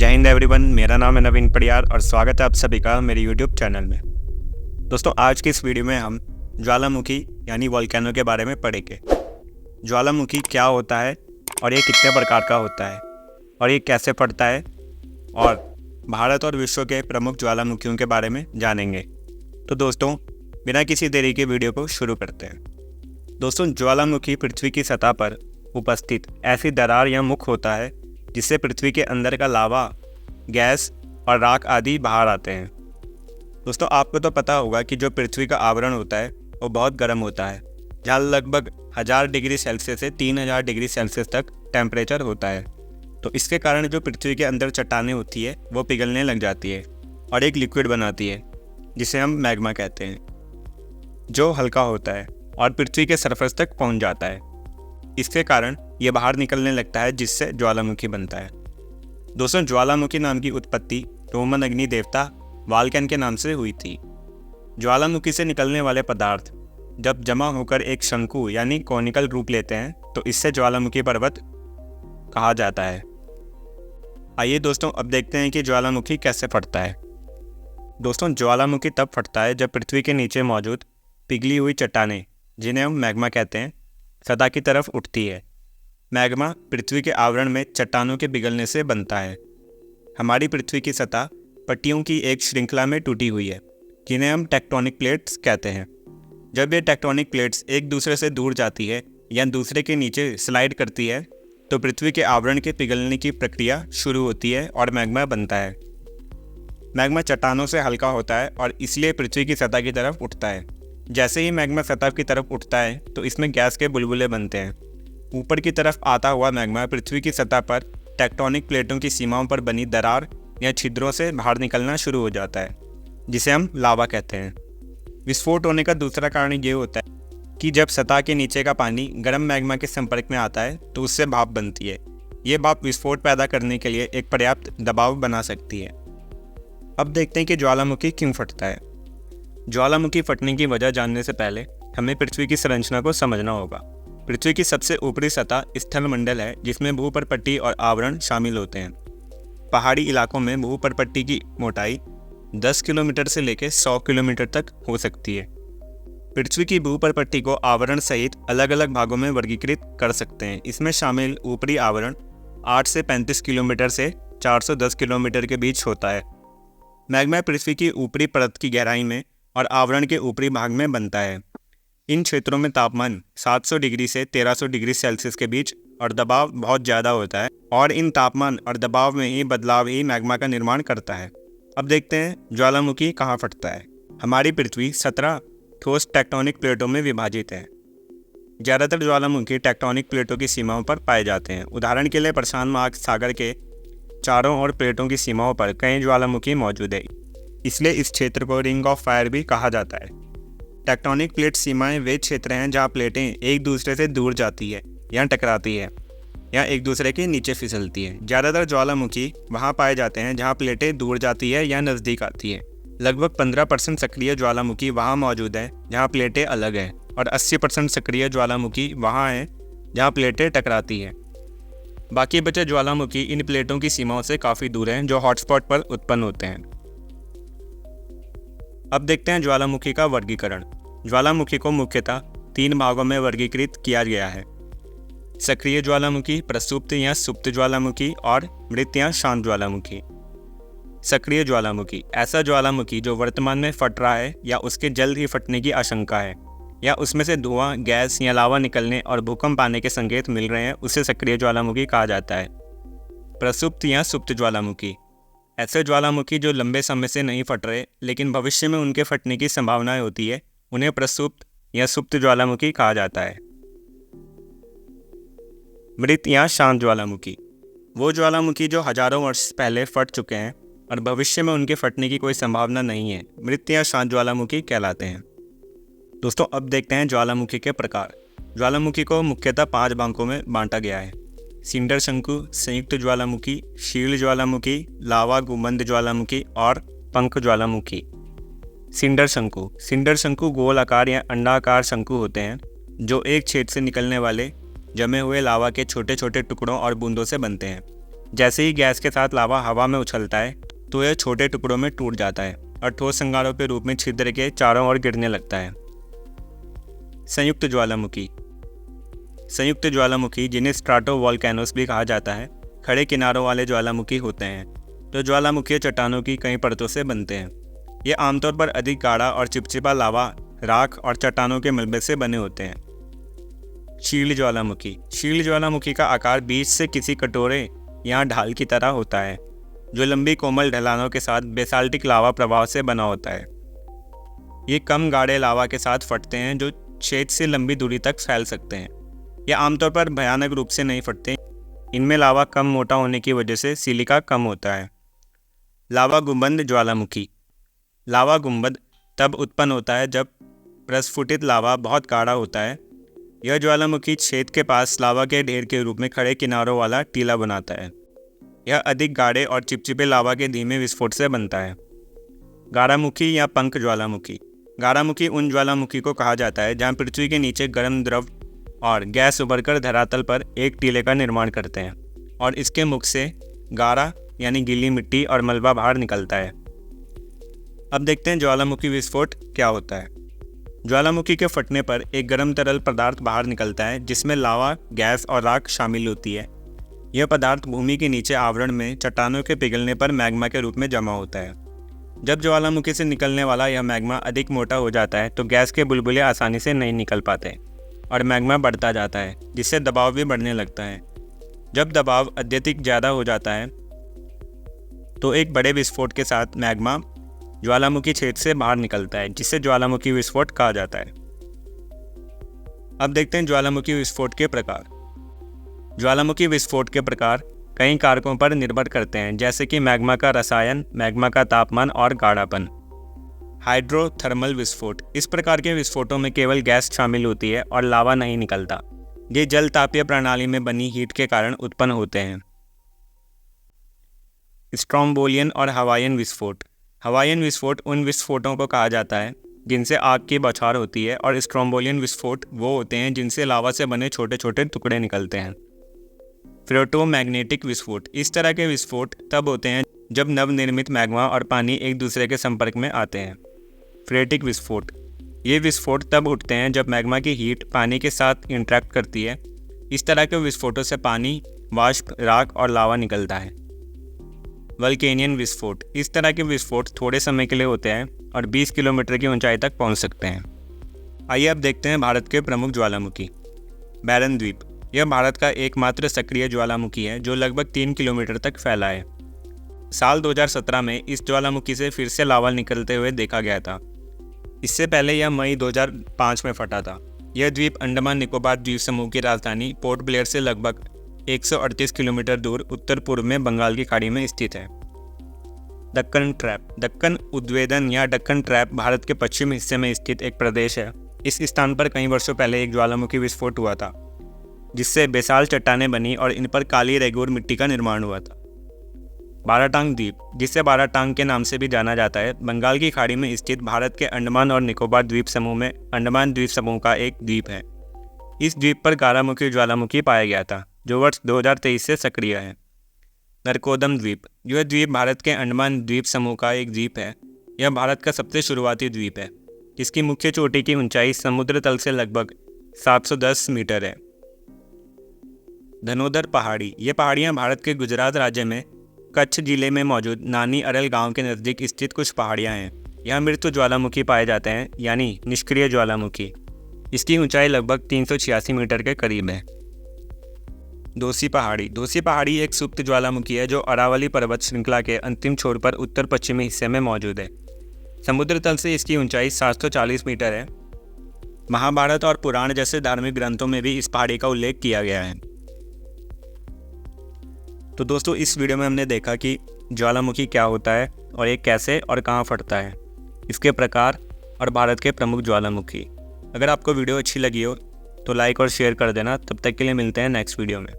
जय हिंद एवरीवन, मेरा नाम है नवीन पड़ियार और स्वागत है आप सभी का मेरे यूट्यूब चैनल में। दोस्तों, आज की इस वीडियो में हम ज्वालामुखी यानी वोल्केनो के बारे में पढ़ेंगे। ज्वालामुखी क्या होता है और ये कितने प्रकार का होता है और ये कैसे फटता है, और भारत और विश्व के प्रमुख ज्वालामुखियों के बारे में जानेंगे। तो दोस्तों, बिना किसी देरी के वीडियो को शुरू करते हैं। दोस्तों, ज्वालामुखी पृथ्वी की सतह पर उपस्थित ऐसी दरार या मुख होता है जिससे पृथ्वी के अंदर का लावा, गैस और राख आदि बाहर आते हैं। दोस्तों, आपको तो पता होगा कि जो पृथ्वी का आवरण होता है वो बहुत गर्म होता है, जहाँ लगभग 1000 डिग्री सेल्सियस से 3000 डिग्री सेल्सियस तक टेम्परेचर होता है। तो इसके कारण जो पृथ्वी के अंदर चट्टानें होती है वो पिघलने लग जाती है और एक लिक्विड बनाती है जिसे हम मैग्मा कहते हैं, जो हल्का होता है और पृथ्वी के सरफेस तक पहुँच जाता है। इसके कारण ये बाहर निकलने लगता है जिससे ज्वालामुखी बनता है। दोस्तों, ज्वालामुखी नाम की उत्पत्ति रोमन अग्नि देवता वाल्कन के नाम से हुई थी। ज्वालामुखी से निकलने वाले पदार्थ जब जमा होकर एक शंकु यानी कॉनिकल रूप लेते हैं तो इससे ज्वालामुखी पर्वत कहा जाता है। आइए दोस्तों, अब देखते हैं कि ज्वालामुखी कैसे फटता है। दोस्तों, ज्वालामुखी तब फटता है जब पृथ्वी के नीचे मौजूद पिघली हुई चट्टानें, जिन्हें हम मैग्मा कहते हैं, सतह की तरफ उठती है। मैग्मा पृथ्वी के आवरण में चट्टानों के पिघलने से बनता है। हमारी पृथ्वी की सतह पट्टियों की एक श्रृंखला में टूटी हुई है, जिन्हें हम टेक्टोनिक प्लेट्स कहते हैं। जब ये टेक्टोनिक प्लेट्स एक दूसरे से दूर जाती है या दूसरे के नीचे स्लाइड करती है तो पृथ्वी के आवरण के पिघलने की प्रक्रिया शुरू होती है और मैग्मा बनता है। मैग्मा चट्टानों से हल्का होता है और इसलिए पृथ्वी की सतह की तरफ उठता है। जैसे ही मैग्मा सतह की तरफ उठता है तो इसमें गैस के बुलबुले बनते हैं। ऊपर की तरफ आता हुआ मैग्मा पृथ्वी की सतह पर टेक्टोनिक प्लेटों की सीमाओं पर बनी दरार या छिद्रों से बाहर निकलना शुरू हो जाता है, जिसे हम लावा कहते हैं। विस्फोट होने का दूसरा कारण ये होता है कि जब सतह के नीचे का पानी गर्म मैग्मा के संपर्क में आता है तो उससे भाप बनती है। ये भाप विस्फोट पैदा करने के लिए एक पर्याप्त दबाव बना सकती है। अब देखते हैं कि ज्वालामुखी क्यों फटता है। ज्वालामुखी फटने की वजह जानने से पहले हमें पृथ्वी की संरचना को समझना होगा। पृथ्वी की सबसे ऊपरी सतह स्थलमंडल है, जिसमें भूपर्पट्टी और आवरण शामिल होते हैं। पहाड़ी इलाकों में भूपर्पट्टी की मोटाई 10 किलोमीटर से लेकर 100 किलोमीटर तक हो सकती है। पृथ्वी की भूपर्पट्टी को आवरण सहित अलग अलग भागों में वर्गीकृत कर सकते हैं। इसमें शामिल ऊपरी आवरण 8 से 35 किलोमीटर से 410 किलोमीटर के बीच होता है। मैग्मा पृथ्वी की ऊपरी परत की गहराई में और आवरण के ऊपरी भाग में बनता है। इन क्षेत्रों में तापमान 700 डिग्री से 1300 डिग्री सेल्सियस के बीच और दबाव बहुत ज़्यादा होता है, और इन तापमान और दबाव में ही बदलाव ही मैग्मा का निर्माण करता है। अब देखते हैं ज्वालामुखी कहाँ फटता है। हमारी पृथ्वी 17 ठोस टेक्टोनिक प्लेटों में विभाजित है। ज़्यादातर ज्वालामुखी टेक्टोनिक प्लेटों की सीमाओं पर पाए जाते हैं। उदाहरण के लिए प्रशांत महासागर के चारों ओर प्लेटों की सीमाओं पर कई ज्वालामुखी मौजूद है, इसलिए इस क्षेत्र को रिंग ऑफ फायर भी कहा जाता है। टेक्टोनिक प्लेट सीमाएं वे क्षेत्र हैं जहां प्लेटें एक दूसरे से दूर जाती है या टकराती है या एक दूसरे के नीचे फिसलती है। ज़्यादातर ज्वालामुखी वहां पाए जाते हैं जहां प्लेटें दूर जाती है या नज़दीक आती है। लगभग 15% सक्रिय ज्वालामुखी वहां मौजूद है जहां प्लेटें अलग हैं, और 80% सक्रिय ज्वालामुखी वहां हैं जहां प्लेटें टकराती हैं। बाकी बचे ज्वालामुखी इन प्लेटों की सीमाओं से काफ़ी दूर हैं, जो हॉटस्पॉट पर उत्पन्न होते हैं। अब देखते हैं ज्वालामुखी का वर्गीकरण। ज्वालामुखी को मुख्यतः 3 भागों में वर्गीकृत किया गया है: सक्रिय ज्वालामुखी, प्रसुप्त या सुप्त ज्वालामुखी और मृत या शांत ज्वालामुखी। सक्रिय ज्वालामुखी ऐसा ज्वालामुखी जो वर्तमान में फट रहा है या उसके जल्द ही फटने की आशंका है, या उसमें से धुआं, गैस या लावा निकलने और भूकंप आने के संकेत मिल रहे हैं, उसे सक्रिय ज्वालामुखी कहा जाता है। प्रसुप्त या सुप्त ज्वालामुखी ऐसे ज्वालामुखी जो लंबे समय से नहीं फट रहे लेकिन भविष्य में उनके फटने की संभावनाएं होती है, उन्हें प्रसुप्त या सुप्त ज्वालामुखी कहा जाता है। मृत या शांत ज्वालामुखी वो ज्वालामुखी जो हजारों वर्ष पहले फट चुके हैं और भविष्य में उनके फटने की कोई संभावना नहीं है, मृत या शांत ज्वालामुखी कहलाते हैं। दोस्तों, अब देखते हैं ज्वालामुखी के प्रकार। ज्वालामुखी को मुख्यतः 5 भागों में बांटा गया है: सिंडर शंकु, संयुक्त ज्वालामुखी, शील ज्वालामुखी, लावा गुंबद ज्वालामुखी और पंख ज्वालामुखी। सिंडर शंकु गोल आकार या अंडाकार शंकु होते हैं, जो एक छेद से निकलने वाले जमे हुए लावा के छोटे छोटे टुकड़ों और बूंदों से बनते हैं। जैसे ही गैस के साथ लावा हवा में उछलता है तो यह छोटे टुकड़ों में टूट जाता है और ठोस अंगारों के रूप में छिद्र के चारों ओर गिरने लगता है। संयुक्त ज्वालामुखी। संयुक्त ज्वालामुखी, जिन्हें स्ट्राटोवोल्केनोस भी कहा जाता है, खड़े किनारों वाले ज्वालामुखी होते हैं जो ज्वालामुखीय चट्टानों की कई परतों से बनते हैं। ये आमतौर पर अधिक गाढ़ा और चिपचिपा लावा, राख और चट्टानों के मलबे से बने होते हैं। शील्ड ज्वालामुखी। शील्ड ज्वालामुखी का आकार बीच से किसी कटोरे या ढाल की तरह होता है जो लंबी कोमल ढलानों के साथ बेसाल्टिक लावा प्रवाह से बना होता है। ये कम गाढ़े लावा के साथ फटते हैं जो छेद से लंबी दूरी तक फैल सकते हैं। ये आमतौर पर भयानक रूप से नहीं फटते। इनमें लावा कम मोटा होने की वजह से सिलिका कम होता है। लावा गुंबद ज्वालामुखी। लावा गुंबद तब उत्पन्न होता है जब प्रस्फुटित लावा बहुत गाढ़ा होता है। यह ज्वालामुखी छेद के पास लावा के ढेर के रूप में खड़े किनारों वाला टीला बनाता है। यह अधिक गाढ़े और चिपचिपे लावा के धीमे विस्फोट से बनता है। गाढ़ामुखी या पंख ज्वालामुखी। गाढ़ामुखी उन ज्वालामुखी को कहा जाता है जहां पृथ्वी के नीचे गर्म द्रव और गैस उभरकर धरातल पर एक टीले का निर्माण करते हैं और इसके मुख से गाढ़ा यानी गीली मिट्टी और मलबा बाहर निकलता है। अब देखते हैं ज्वालामुखी विस्फोट क्या होता है। ज्वालामुखी के फटने पर एक गर्म तरल पदार्थ बाहर निकलता है जिसमें लावा, गैस और राख शामिल होती है। यह पदार्थ भूमि के नीचे आवरण में चट्टानों के पिघलने पर मैग्मा के रूप में जमा होता है। जब ज्वालामुखी से निकलने वाला यह मैग्मा अधिक मोटा हो जाता है तो गैस के बुलबुले आसानी से नहीं निकल पाते और मैग्मा बढ़ता जाता है, जिससे दबाव भी बढ़ने लगता है। जब दबाव अत्यधिक ज़्यादा हो जाता है तो एक बड़े विस्फोट के साथ मैग्मा ज्वालामुखी छेद से बाहर निकलता है, जिसे ज्वालामुखी विस्फोट कहा जाता है। अब देखते हैं ज्वालामुखी विस्फोट के प्रकार। ज्वालामुखी विस्फोट के प्रकार कई कारकों पर निर्भर करते हैं, जैसे कि मैग्मा का रसायन, मैग्मा का तापमान और गाढ़ापन। हाइड्रोथर्मल विस्फोट। इस प्रकार के विस्फोटों में केवल गैस शामिल होती है और लावा नहीं निकलता। ये जल तापीय प्रणाली में बनी हीट के कारण उत्पन्न होते हैं। स्ट्रोम्बोलियन और हवाईयन विस्फोट। हवाईयन विस्फोट उन विस्फोटों को कहा जाता है जिनसे आग की बौछार होती है और स्ट्रोम्बोलियन विस्फोट वो होते हैं जिनसे लावा से बने छोटे छोटे टुकड़े निकलते हैं। फेरोटोमैग्नेटिक विस्फोट। इस तरह के विस्फोट तब होते हैं जब नवनिर्मित मैग्मा और पानी एक दूसरे के संपर्क में आते हैं। फ्रेटिक विस्फोट। ये विस्फोट तब उठते हैं जब मैग्मा की हीट पानी के साथ इंटरेक्ट करती है। इस तरह के विस्फोटों से पानी, वाष्प, राख और लावा निकलता है। वल्केनियन विस्फोट। इस तरह के विस्फोट थोड़े समय के लिए होते हैं और 20 किलोमीटर की ऊंचाई तक पहुंच सकते हैं। आइए अब देखते हैं भारत के प्रमुख ज्वालामुखी। बैरन द्वीप। यह भारत का एकमात्र सक्रिय ज्वालामुखी है जो लगभग 3 किलोमीटर तक फैला है। साल 2017 में इस ज्वालामुखी से फिर से लावा निकलते हुए देखा गया था। इससे पहले यह मई 2005 में फटा था। यह द्वीप अंडमान निकोबार द्वीप समूह की राजधानी पोर्ट ब्लेयर से लगभग 138 किलोमीटर दूर उत्तर पूर्व में बंगाल की खाड़ी में स्थित है। दक्कन ट्रैप। दक्कन उद्वेदन या दक्कन ट्रैप भारत के पश्चिम हिस्से में स्थित एक प्रदेश है। इस स्थान पर कई वर्षों पहले एक ज्वालामुखी विस्फोट हुआ था जिससे बेसाल चट्टानें बनी और इन पर काली रेगूर मिट्टी का निर्माण हुआ था। बाराटांग द्वीप, जिसे बाराटांग के नाम से भी जाना जाता है, बंगाल की खाड़ी में स्थित भारत के अंडमान और निकोबार द्वीप समूह में अंडमान द्वीप समूह का एक द्वीप है। इस द्वीप पर गारामुखी ज्वालामुखी पाया गया था जो वर्ष 2023 से सक्रिय है। नरकोदम द्वीप। यह द्वीप भारत के अंडमान द्वीप समूह का एक द्वीप है। यह भारत का सबसे शुरुआती द्वीप है। इसकी मुख्य चोटी की ऊंचाई समुद्र तल से लगभग 710 मीटर है। धनोदर पहाड़ी। ये पहाड़ियाँ भारत के गुजरात राज्य में कच्छ जिले में मौजूद नानी अरल गांव के नज़दीक स्थित कुछ पहाड़ियाँ हैं। यहाँ मृत्यु ज्वालामुखी पाए जाते हैं, यानी निष्क्रिय ज्वालामुखी। इसकी ऊंचाई लगभग 386 मीटर के करीब है। दोसी पहाड़ी। दोसी पहाड़ी एक सुप्त ज्वालामुखी है जो अरावली पर्वत श्रृंखला के अंतिम छोर पर उत्तर पश्चिमी हिस्से में मौजूद है। समुद्र तल से इसकी ऊंचाई 740 मीटर है। महाभारत और पुराण जैसे धार्मिक ग्रंथों में भी इस पहाड़ी का उल्लेख किया गया है। तो दोस्तों, इस वीडियो में हमने देखा कि ज्वालामुखी क्या होता है और ये कैसे और कहाँ फटता है, इसके प्रकार और भारत के प्रमुख ज्वालामुखी। अगर आपको वीडियो अच्छी लगी हो तो लाइक और शेयर कर देना। तब तक के लिए मिलते हैं नेक्स्ट वीडियो में।